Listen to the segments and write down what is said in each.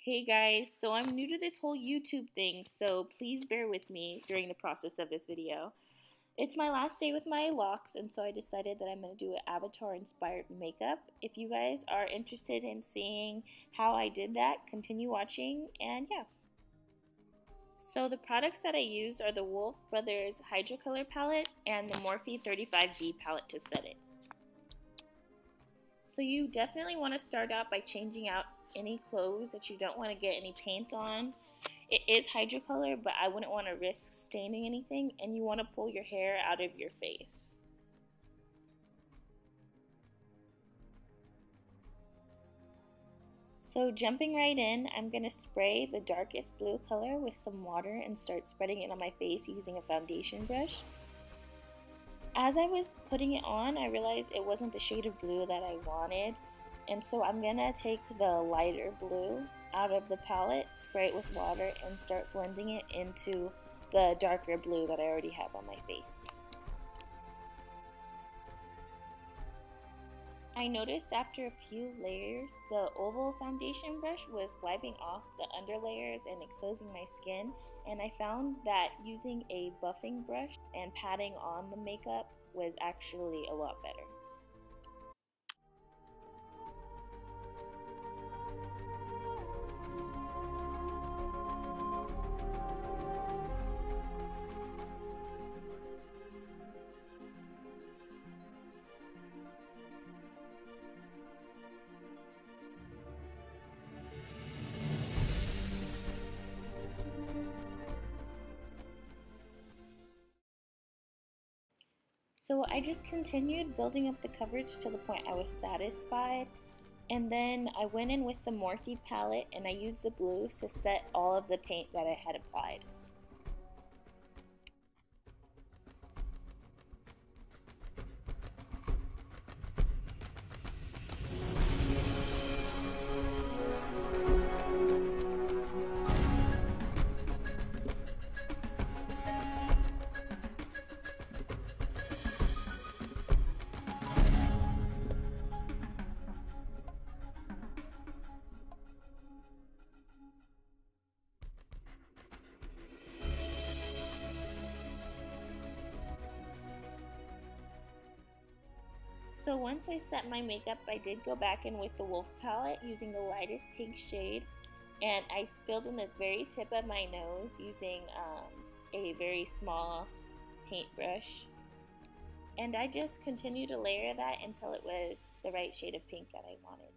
Hey guys, so I'm new to this whole YouTube thing, so please bear with me during the process of this video. It's my last day with my locks, and so I decided that I'm going to do an Avatar inspired makeup. If you guys are interested in seeing how I did that, continue watching, and yeah. So the products that I used are the Wolf Brothers Hydro Color palette and the Morphe 35B palette to set it. So you definitely want to start out by changing out any clothes that you don't want to get any paint on. It is hydro color, but I wouldn't want to risk staining anything, and you want to pull your hair out of your face. So jumping right in, I'm going to spray the darkest blue color with some water and start spreading it on my face using a foundation brush. As I was putting it on, I realized it wasn't the shade of blue that I wanted, and so I'm going to take the lighter blue out of the palette, spray it with water, and start blending it into the darker blue that I already have on my face. I noticed after a few layers, the oval foundation brush was wiping off the under layers and exposing my skin, and I found that using a buffing brush and patting on the makeup was actually a lot better. So I just continued building up the coverage to the point I was satisfied, and then I went in with the Morphe palette and I used the blues to set all of the paint that I had applied. So once I set my makeup, I did go back in with the Wolf palette using the lightest pink shade, and I filled in the very tip of my nose using a very small paintbrush. And I just continued to layer that until it was the right shade of pink that I wanted.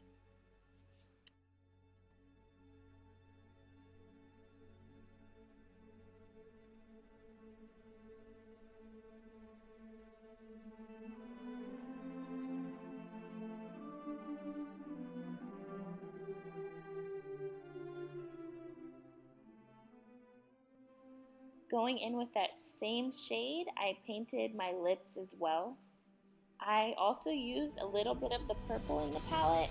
Going in with that same shade, I painted my lips as well. I also used a little bit of the purple in the palette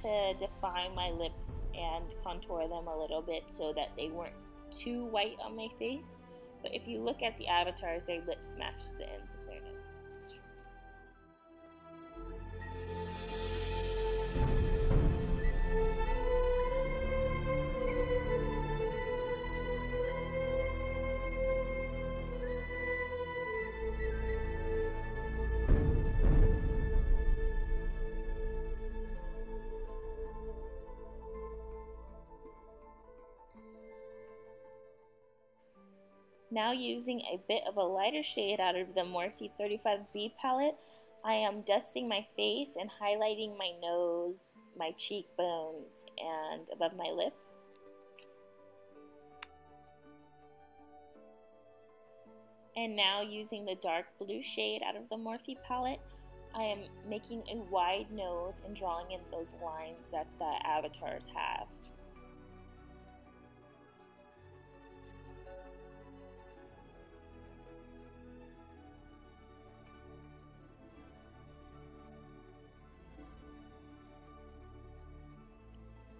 to define my lips and contour them a little bit so that they weren't too white on my face. But if you look at the avatars, their lips match the ends of their nose. Now using a bit of a lighter shade out of the Morphe 35B palette, I am dusting my face and highlighting my nose, my cheekbones, and above my lip. And now using the dark blue shade out of the Morphe palette, I am making a wide nose and drawing in those lines that the avatars have.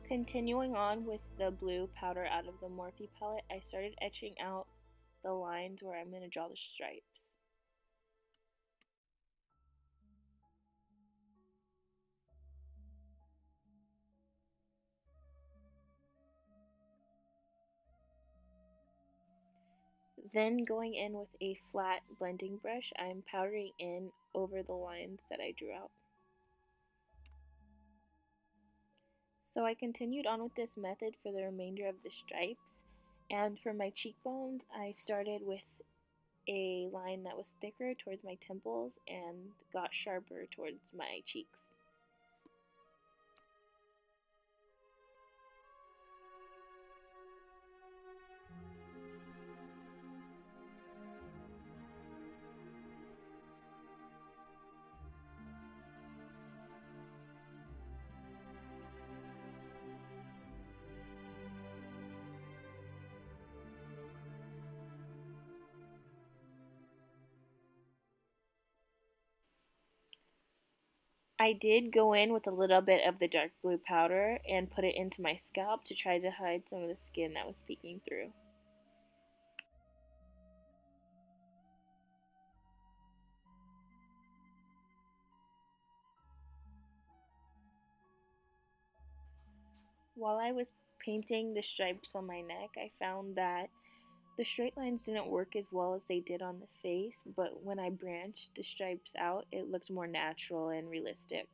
Continuing on with the blue powder out of the Morphe palette, I started etching out the lines where I'm going to draw the stripes. Then going in with a flat blending brush, I'm powdering in over the lines that I drew out. So I continued on with this method for the remainder of the stripes, and for my cheekbones I started with a line that was thicker towards my temples and got sharper towards my cheeks. I did go in with a little bit of the dark blue powder and put it into my scalp to try to hide some of the skin that was peeking through. While I was painting the stripes on my neck, I found that the straight lines didn't work as well as they did on the face, but when I branched the stripes out, it looked more natural and realistic.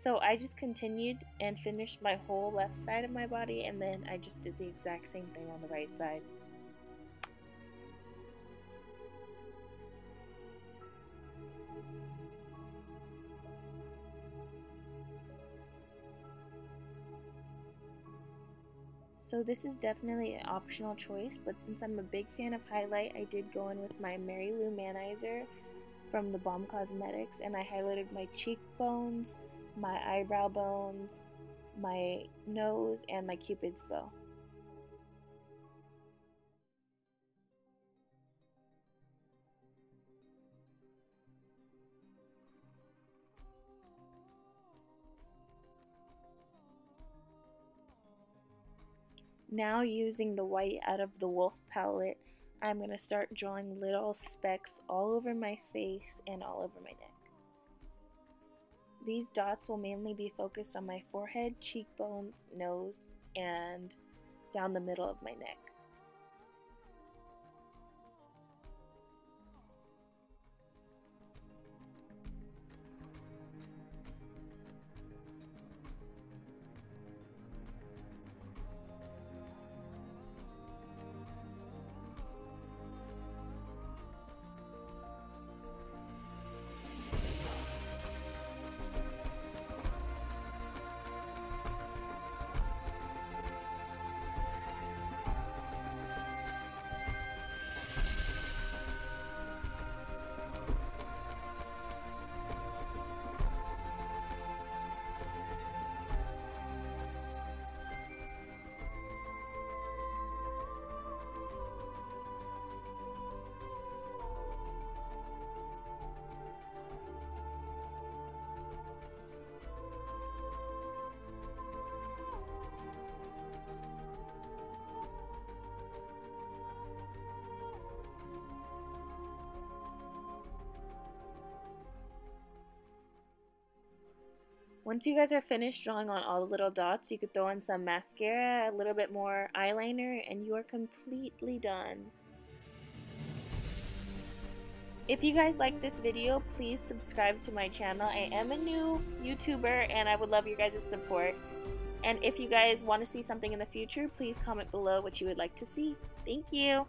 So I just continued and finished my whole left side of my body, and then I just did the exact same thing on the right side. So this is definitely an optional choice, but since I'm a big fan of highlight, I did go in with my Mary Lou Manizer from the Balm Cosmetics, and I highlighted my cheekbones, my eyebrow bones, my nose, and my cupid's bow. Now using the white out of the Wolf palette, I'm going to start drawing little specks all over my face and all over my neck. These dots will mainly be focused on my forehead, cheekbones, nose, and down the middle of my neck. Once you guys are finished drawing on all the little dots, you could throw in some mascara, a little bit more eyeliner, and you are completely done. If you guys like this video, please subscribe to my channel. I am a new YouTuber and I would love your guys' support. And if you guys want to see something in the future, please comment below what you would like to see. Thank you!